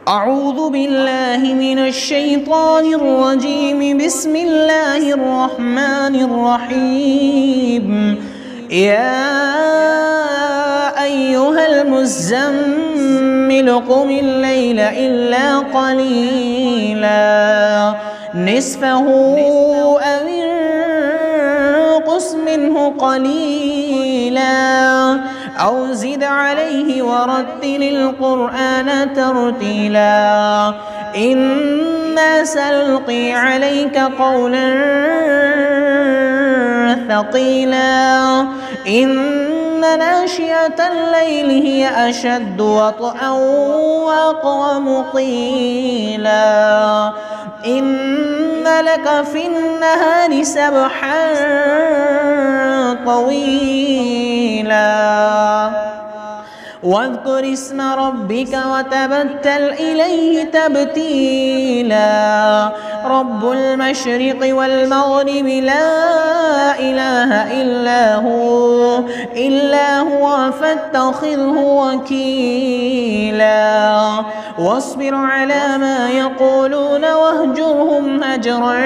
أعوذ بالله من الشيطان الرجيم. بسم الله الرحمن الرحيم. يا أيها المزمل قم الليل إلا قليلا نصفه أو انقص منه قليلا أو زد عليه ورتل القرآن ترتيلا إنا سنلقي عليك قولا ثقيلا إن ناشئة الليل هي أشد وطئا وأقوم قيلا إن لك في النهار سبحا طويلا واذكر اسم ربك وتبتل إليه تبتيلا رب المشرق والمغرب لا إله إلا هو فاتخذه وكيلا واصبر على ما يقولون واهجرهم هجرا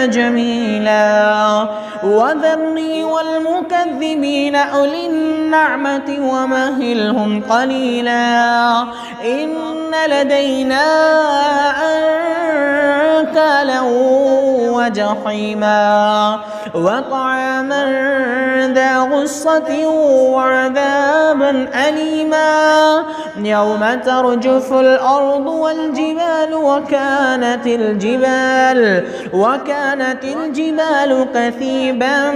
جميلا وذرني والمكذبين أولي النعمة ومهلهم قليلا إن لدينا أنكالا وجحيما وطعاما ذا غصة وعذابا أليما يوم ترجف الأرض والجبال وكانت الجبال كثيبا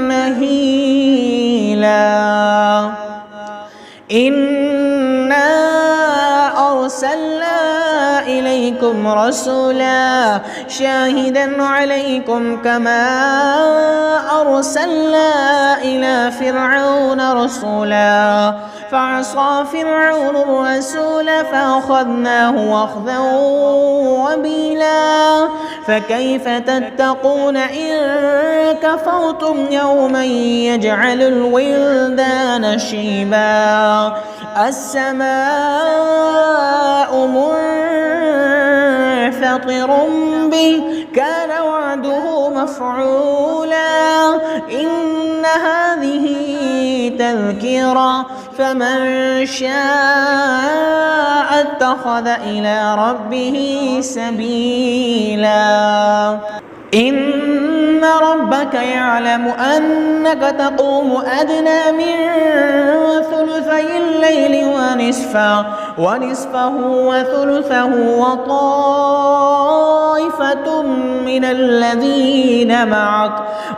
مهيلا إنا أرسلنا إليكم رسولا شاهدا عليكم كما أرسلنا إلى فرعون رسولا فعصى فرعون الرسول فأخذناه أخذا وبيلا فكيف تتقون إن كفرتم يوما يجعل الولدان شيبا السماء منفطر به كان وعده مفعولا إن هذه تذكرة فمن شاء اتخذ إلى ربه سبيلا إن ربك يعلم أنك تقوم أدنى من ثلثي الليل ونصفه وثلثه وطائفة من الذين معك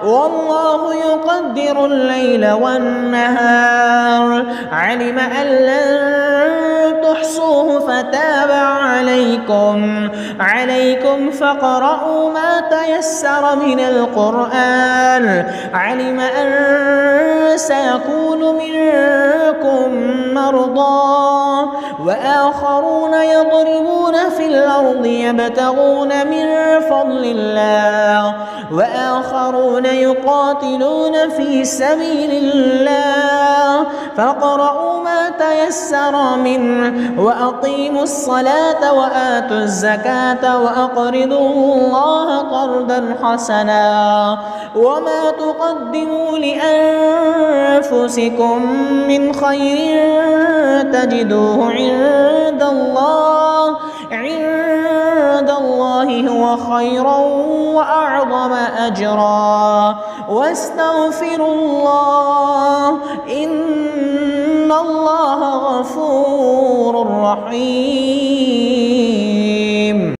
والله يقدر الليل والنهار علم أن لن تحصوه فتاب عليكم فاقرؤوا ما تيسر من القرآن علم أن سيكون منكم مرضى وآخرون يضربون في الأرض يبتغون من فضل الله وآخرون يقاتلون في سبيل الله فاقرؤوا ما تيسر منه وأقيموا الصلاة وآتوا الزكاة وأقرضوا الله قرضا حسنا وما تقدموا لأنفسكم من خير تجدوه عند الله هو خيرا وأعظم أجرا واستغفروا الله إن الله غفور رحيم.